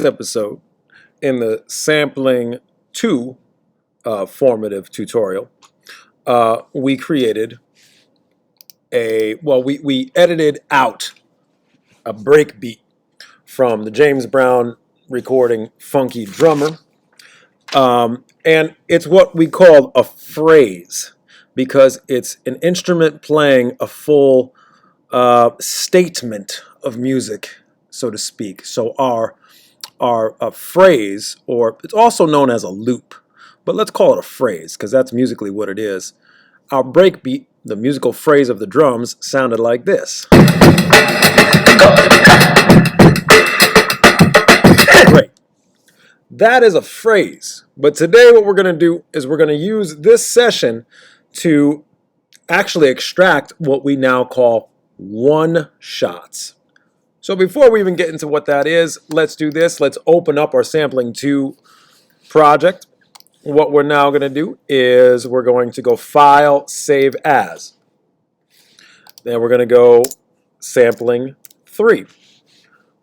Episode in the sampling 2 formative tutorial, we created we edited out a break beat from the James Brown recording Funky Drummer. And it's what we call a phrase because it's an instrument playing a full statement of music, so to speak. So our phrase, or it's also known as a loop, but let's call it a phrase because that's musically what it is. Our breakbeat, the musical phrase of the drums, sounded like this. Great. That is a phrase. But today what we're going to do is we're going to use this session to actually extract what we now call one-shots. So before we even get into what that is, let's do this. Let's open up our Sampling 2 project. What we're now going to do is we're going to go File, Save As. Then we're going to go Sampling 3.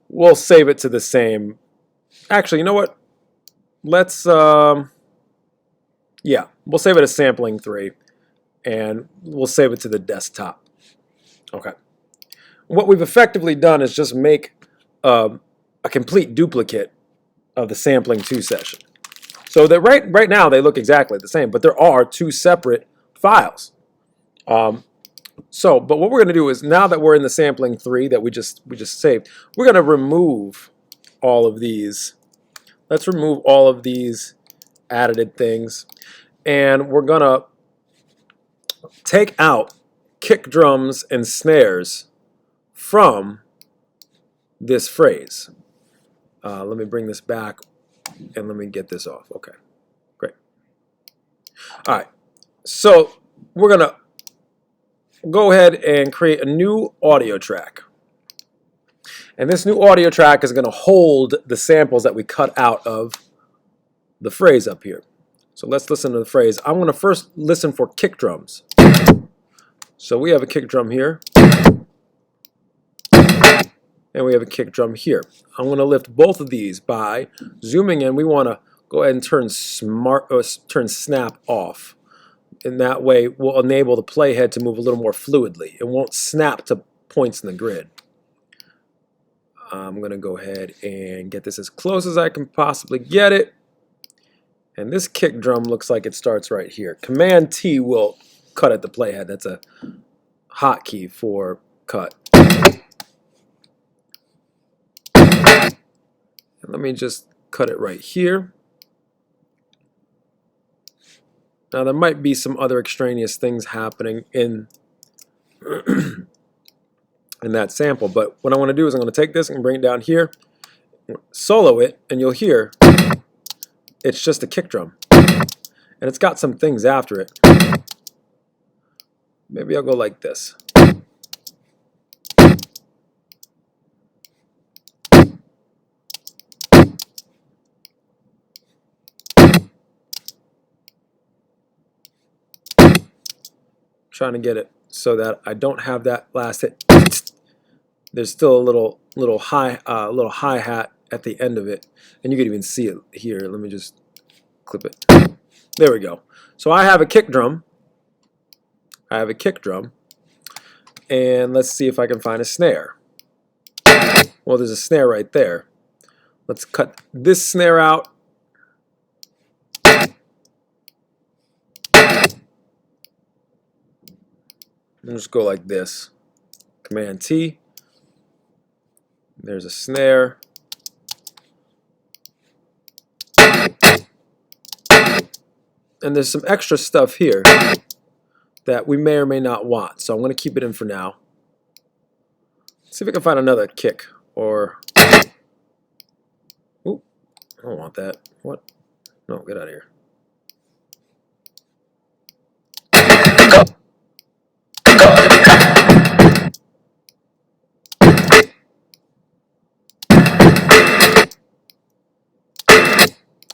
We'll save it to the same. Actually, you know what? Let's, we'll save it as Sampling 3. And we'll save it to the desktop. Okay. What we've effectively done is just make a complete duplicate of the Sampling 2 session. So that right now they look exactly the same, but there are two separate files. But what we're going to do is, now that we're in the Sampling 3 that we just saved, we're going to remove all of these. Let's remove all of these added things, and we're going to take out kick drums and snares from this phrase. Let me bring this back and let me get this off. Okay, great. All right, so we're going to go ahead and create a new audio track. And this new audio track is going to hold the samples that we cut out of the phrase up here. So let's listen to the phrase. I'm going to first listen for kick drums. So we have a kick drum here. And we have a kick drum here. I'm going to lift both of these by zooming in. We want to go ahead and turn snap off. In that way, we'll enable the playhead to move a little more fluidly. It won't snap to points in the grid. I'm going to go ahead and get this as close as I can possibly get it. And this kick drum looks like it starts right here. Command T will cut at the playhead. That's a hotkey for cut. Let me just cut it right here. Now there might be some other extraneous things happening in that sample, but what I want to do is I'm going to take this and bring it down here, solo it, and you'll hear it's just a kick drum. And it's got some things after it. Maybe I'll go like this. Trying to get it so that I don't have that last hit. There's still a little hi-hat at the end of it, and you can even see it here. Let me just clip it. There we go. So I have a kick drum. And let's see if I can find a snare. Well, there's a snare right there. Let's cut this snare out. And just go like this. Command T. There's a snare. And there's some extra stuff here that we may or may not want. So I'm going to keep it in for now. See if I can find another kick or... Ooh, I don't want that. What? No, get out of here.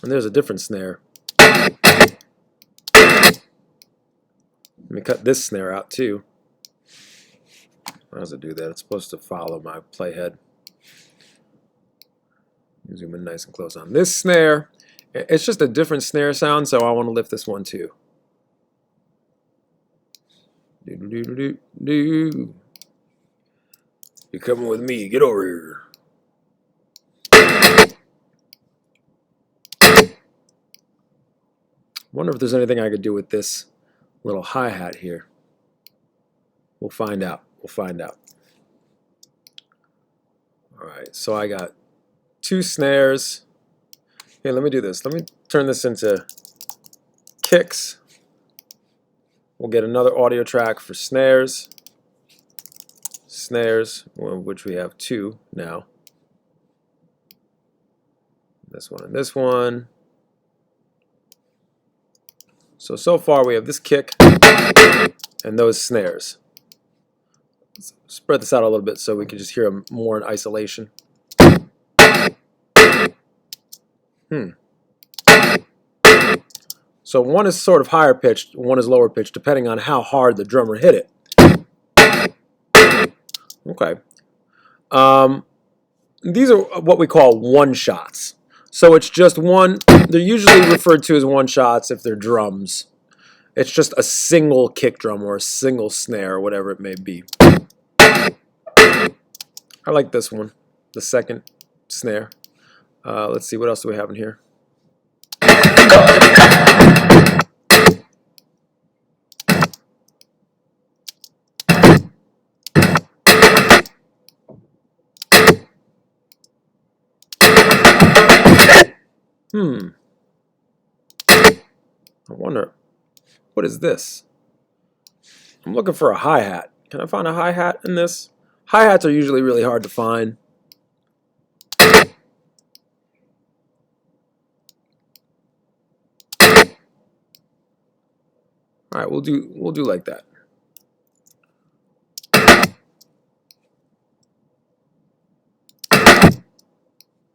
And there's a different snare. Let me cut this snare out too. How does it do that? It's supposed to follow my playhead. Zoom in nice and close on this snare. It's just a different snare sound, so I want to lift this one too. Do, do, do, do, do. You're coming with me. Get over here. Wonder if there's anything I could do with this little hi-hat here. We'll find out. We'll find out. All right, so I got 2 snares. Hey, let me do this. Let me turn this into kicks. We'll get another audio track for snares. Snares, which we have 2 now. This one and this one. So far we have this kick and those snares. Let's spread this out a little bit so we can just hear them more in isolation. So one is sort of higher pitched, one is lower pitched, depending on how hard the drummer hit it. Okay. These are what we call one-shots. So it's just one, they're usually referred to as one-shots if they're drums. It's just a single kick drum or a single snare or whatever it may be. I like this one, the second snare. Let's see, what else do we have in here? I wonder, what is this? I'm looking for a hi-hat. Can I find a hi-hat in this? Hi-hats are usually really hard to find. All right, we'll do like that.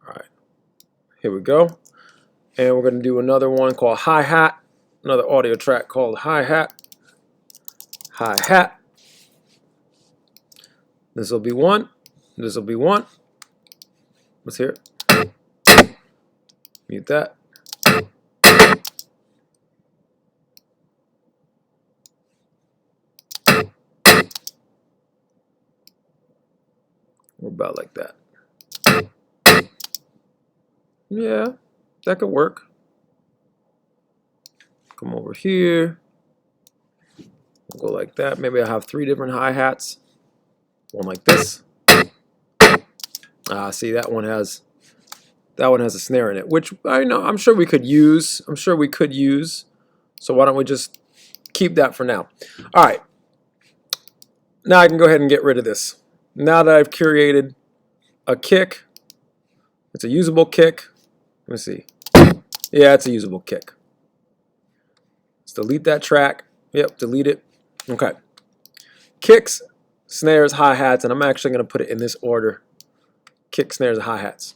All right, here we go. And we're going to do another one called hi-hat. Another audio track called hi-hat. Hi-hat. This will be one. This will be one. Let's hear it. Mute that. We're about like that. Yeah, that could work. Come over here. We'll go like that. Maybe I'll have 3 different hi-hats. One like this. See, that one has a snare in it, which I'm sure we could use. So why don't we just keep that for now? All right. Now I can go ahead and get rid of this. Now that I've created a kick, it's a usable kick. Let me see. Yeah, it's a usable kick. Let's delete that track. Yep, delete it. Okay. Kicks, snares, hi-hats, and I'm actually going to put it in this order. Kick, snares, and hi-hats.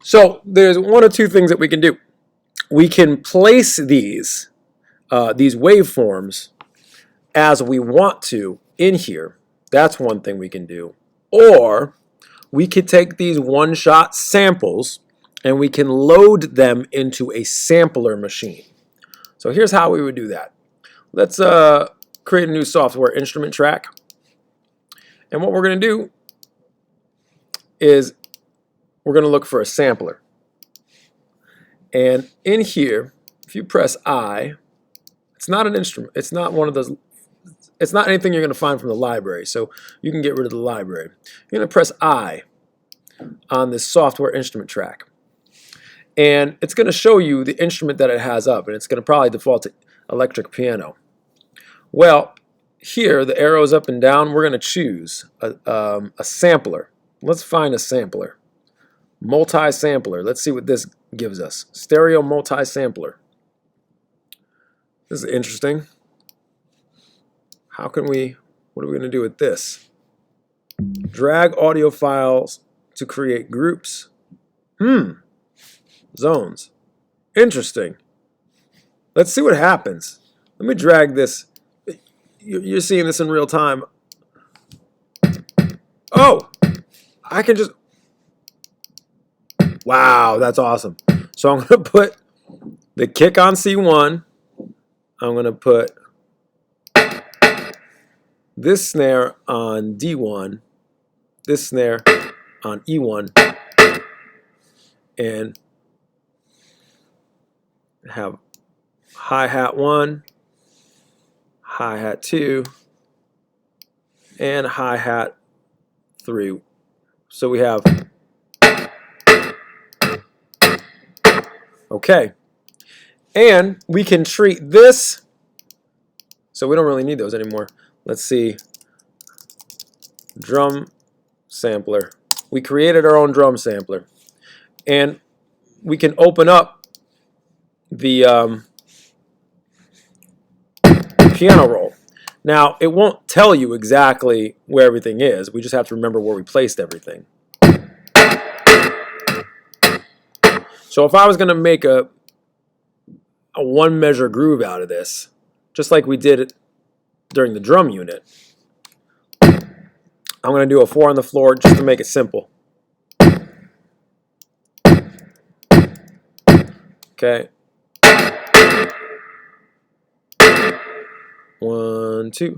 So there's 1 or 2 things that we can do. We can place these waveforms as we want to in here. That's one thing we can do. Or we could take these one-shot samples and we can load them into a sampler machine. So here's how we would do that. Let's create a new software instrument track. And what we're going to do is we're going to look for a sampler. And in here, if you press I, it's not an instrument. It's not one of those. It's not anything you're going to find from the library. So you can get rid of the library. You're going to press I on this software instrument track. And it's going to show you the instrument that it has up. And it's going to probably default to electric piano. Well, here, the arrows up and down, we're going to choose a sampler. Let's find a sampler. Multi-sampler. Let's see what this gives us. Stereo multi-sampler. This is interesting. What are we going to do with this? Drag audio files to create groups. Zones. Interesting. Let's see what happens. Let me drag this. You're seeing this in real time. Oh! I can just... Wow, that's awesome. So I'm going to put the kick on C1. I'm going to put this snare on D1, this snare on E1, and have hi-hat 1, hi-hat 2, and hi-hat 3. So we have, okay. And we can treat this, so we don't really need those anymore. Let's see, drum sampler. We created our own drum sampler. And we can open up the piano roll. Now, it won't tell you exactly where everything is. We just have to remember where we placed everything. So if I was going to make a one measure groove out of this, just like we did during the drum unit, I'm going to do a 4 on the floor just to make it simple. Okay. 1, 2,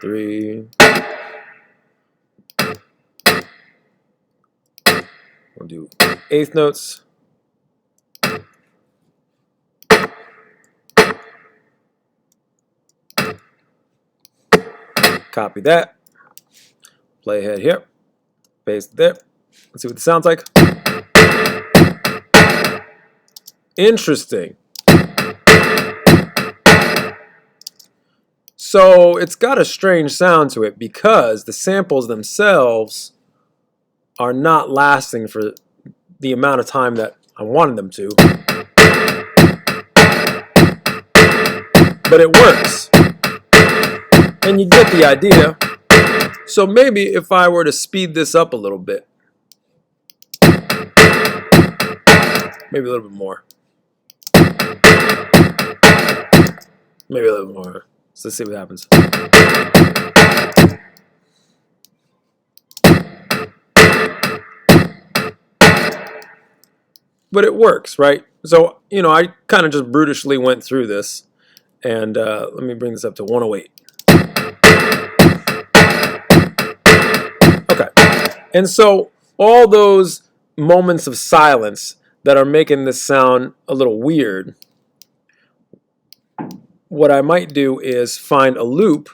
3. We'll do eighth notes. Copy that. Play ahead here. Paste there. Let's see what it sounds like. Interesting. So it's got a strange sound to it because the samples themselves are not lasting for the amount of time that I wanted them to. But it works. And you get the idea. So maybe if I were to speed this up a little bit, maybe a little bit more. Maybe a little bit more. So let's see what happens. But it works, right? So, you know, I kind of just brutishly went through this. And let me bring this up to 108. Okay. And so all those moments of silence that are making this sound a little weird, what I might do is find a loop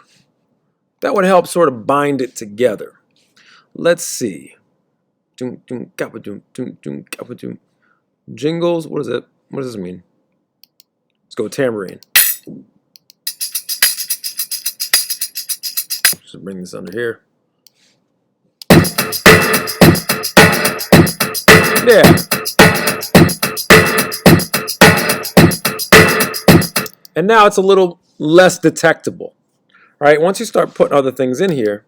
that would help sort of bind it together. Let's see. Jingles, what is it? What does this mean? Let's go with tambourine. Just bring this under here. Yeah. And now it's a little less detectable. All right, once you start putting other things in here,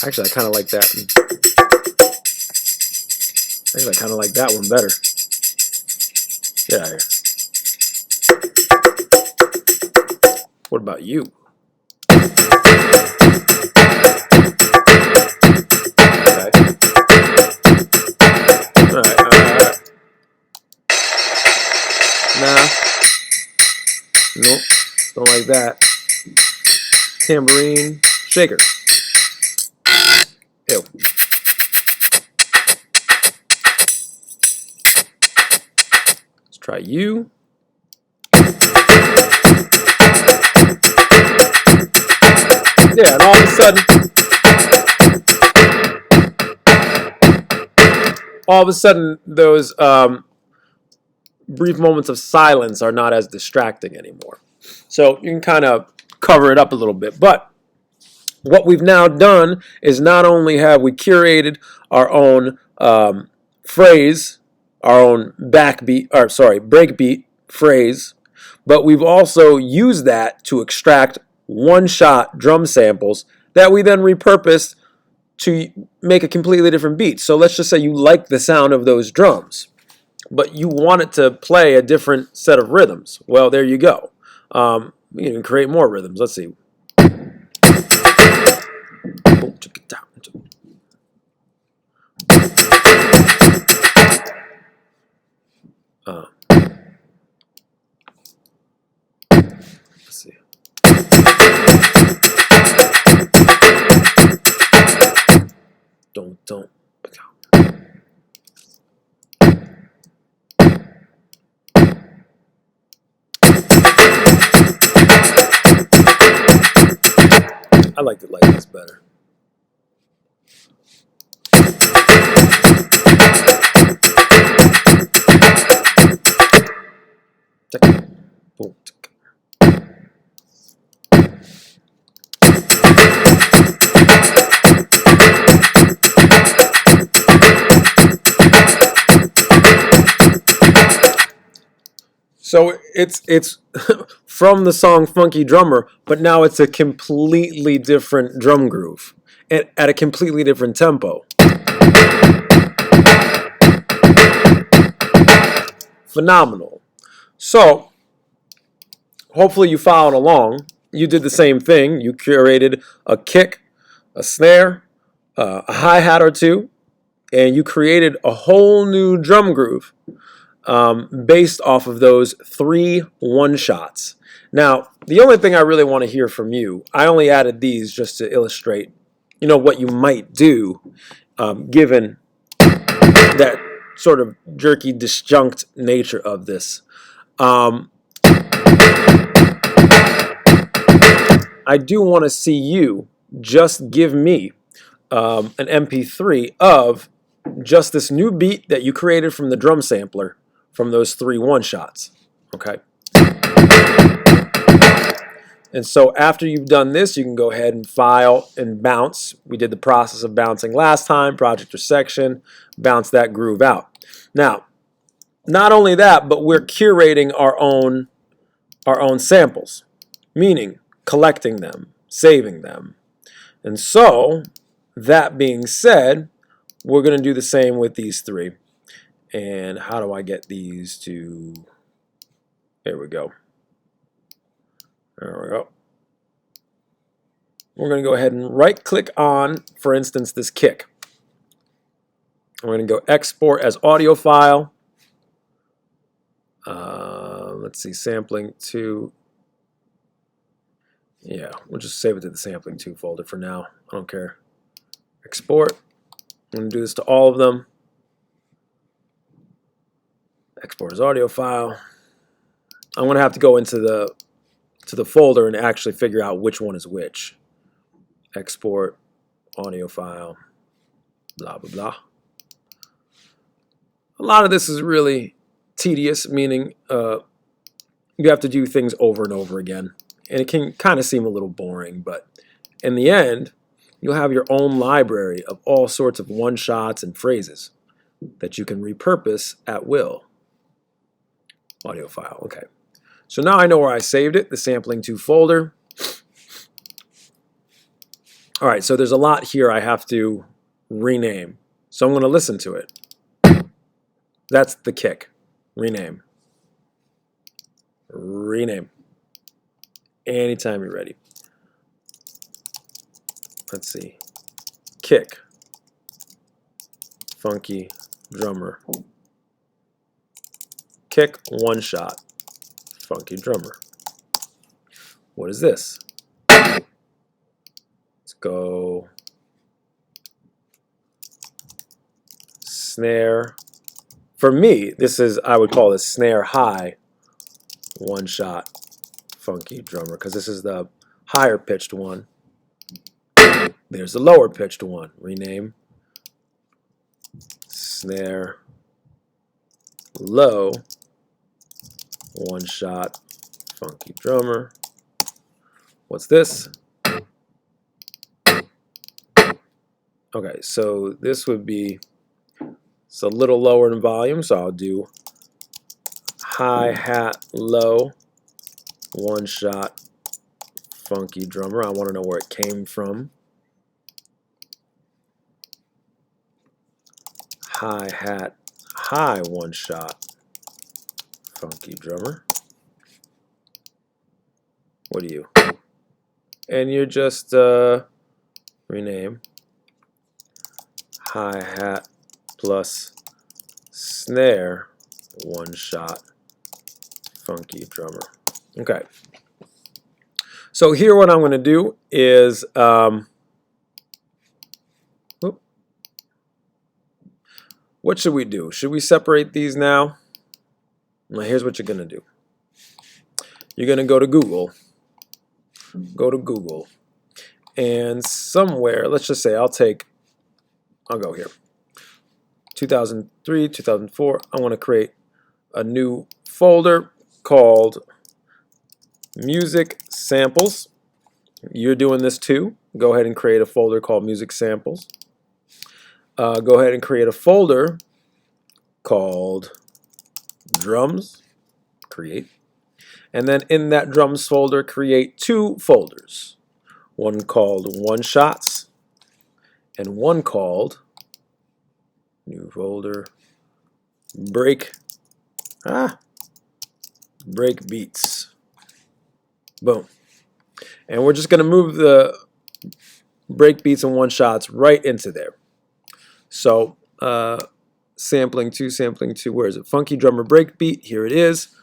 actually I kind of like that. Actually I kind of like that one better. Get out of here. What about you? Okay. All right. Nah. Nope. Don't like that. Tambourine shaker. Ew. Let's try you. Yeah, and all of a sudden, those brief moments of silence are not as distracting anymore. So you can kind of cover it up a little bit. But what we've now done is not only have we curated our own phrase, our own breakbeat phrase, but we've also used that to extract one-shot drum samples that we then repurposed to make a completely different beat. So let's just say you like the sound of those drums, but you want it to play a different set of rhythms. Well, there you go. You can create more rhythms. Let's see. liked it like this better. Boom. So it's from the song Funky Drummer, but now it's a completely different drum groove at a completely different tempo. Phenomenal. So hopefully you followed along. You did the same thing. You curated a kick, a snare, a hi-hat or two, and you created a whole new drum groove based off of those 3 one-shots. Now, the only thing I really want to hear from you, I only added these just to illustrate, what you might do given that sort of jerky, disjunct nature of this. I do want to see you just give me an MP3 of just this new beat that you created from the drum sampler from those 3 one-shots, okay? And so after you've done this, you can go ahead and file and bounce. We did the process of bouncing last time, project or section, bounce that groove out. Now, not only that, but we're curating our own samples, meaning collecting them, saving them. And so, that being said, we're going to do the same with these 3. And how do I get these to... There we go. There we go. We're going to go ahead and right-click on, for instance, this kick. We're going to go export as audio file. Let's see, sampling to... Yeah, we'll just save it to the sampling 2 folder for now. I don't care. Export. I'm going to do this to all of them. Export as audio file. I'm going to have to go into the folder and actually figure out which one is which. Export audio file. Blah blah blah. A lot of this is really tedious, meaning you have to do things over and over again. And it can kind of seem a little boring, but in the end, you'll have your own library of all sorts of one-shots and phrases that you can repurpose at will. Audio file, okay. So now I know where I saved it, the sampling 2 folder. All right, so there's a lot here I have to rename. So I'm going to listen to it. That's the kick. Rename. Rename. Anytime you're ready. Let's see. Kick. Funky drummer. Kick, one shot. Funky drummer. What is this? Let's go. Snare. For me, this is, I would call this snare high, one shot, funky drummer, because this is the higher pitched one. There's the lower pitched one. Rename. Snare low, one shot, funky drummer. What's this? Okay, so this would be, it's a little lower in volume, so I'll do hi-hat low, one shot, funky drummer. I want to know where it came from. Hi-hat high, one shot, funky drummer. What do you? And you're just rename hi-hat plus snare, one shot, funky drummer. Okay. So here what I'm going to do is, what should we do? Should we separate these now? Now here's what you're going to do. You're going to go to Google. Go to Google. And somewhere, let's just say I'll go here. 2003, 2004, I want to create a new folder called Music Samples. You're doing this too. Go ahead and create a folder called Music Samples. Go ahead and create a folder called Drums. Create. And then in that Drums folder, create two folders. One called One Shots and one called, new folder, Break Beats. Boom. And we're just going to move the break beats and one shots right into there. So sampling two, where is it? Funky drummer break beat, here it is.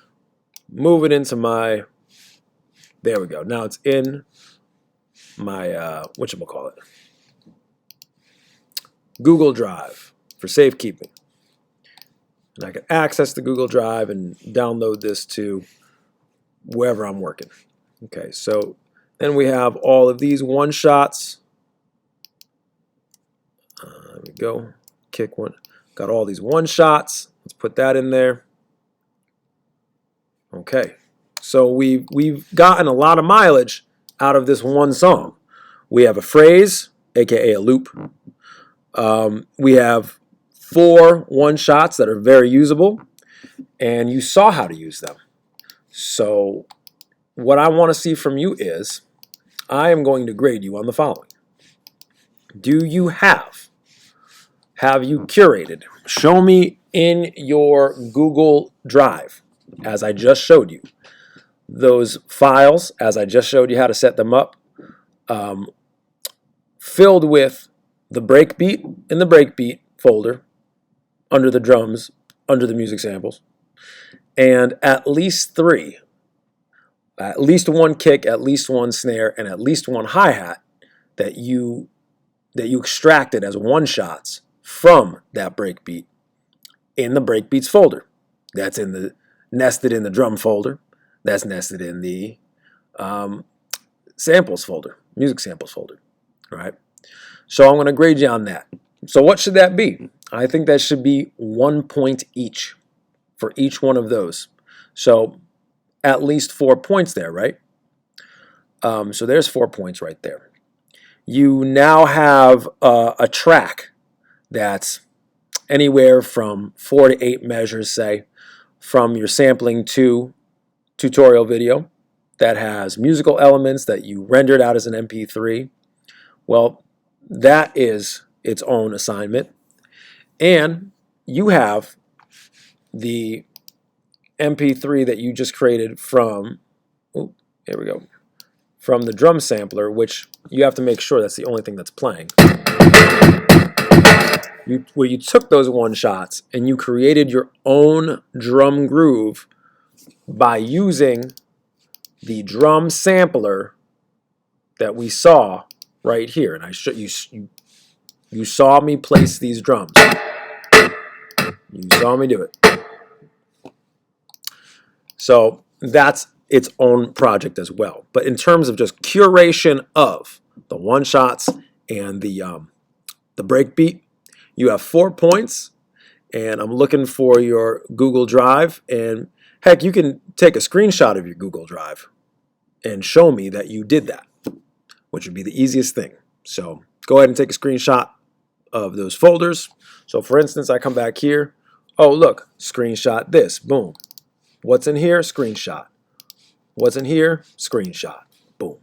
Move it into my, there we go. Now it's in my, whatchamacallit, Google Drive for safekeeping. And I can access the Google Drive and download this to wherever I'm working. Okay, so then we have all of these one shots. There we go. Kick one. Got all these one shots. Let's put that in there. Okay, so we've gotten a lot of mileage out of this one song. We have a phrase, aka a loop. We have 4 one shots that are very usable, and you saw how to use them. So what I want to see from you is, I am going to grade you on the following. Do you have you curated? Show me in your Google Drive, as I just showed you, those files, as I just showed you how to set them up, filled with the breakbeat in the breakbeat folder, under the drums, under the music samples, and at least 3, at least 1 kick, at least 1 snare, and at least 1 hi-hat that you extracted as one shots from that breakbeat in the breakbeats folder. That's nested in the drum folder. That's nested in the samples folder, music samples folder, right? So I'm going to grade you on that. So what should that be? I think that should be 1 point each for each one of those. So at least 4 points there, right? So there's 4 points right there. You now have a track that's anywhere from 4 to 8 measures, say, from your sampling to tutorial video that has musical elements that you rendered out as an MP3. Well, that is its own assignment. And you have the MP3 that you just created from, here we go, from the drum sampler, which you have to make sure that's the only thing that's playing. Where you took those one shots and you created your own drum groove by using the drum sampler that we saw right here. And you saw me place these drums. You saw me do it. So that's its own project as well. But in terms of just curation of the one shots and the breakbeat, you have 4 points, and I'm looking for your Google Drive. And heck, you can take a screenshot of your Google Drive and show me that you did that, which would be the easiest thing. So go ahead and take a screenshot of those folders. So for instance, I come back here. Oh, look, screenshot this. Boom. What's in here? Screenshot. What's in here? Screenshot. Boom.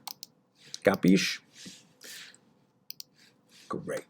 Capiche? Great.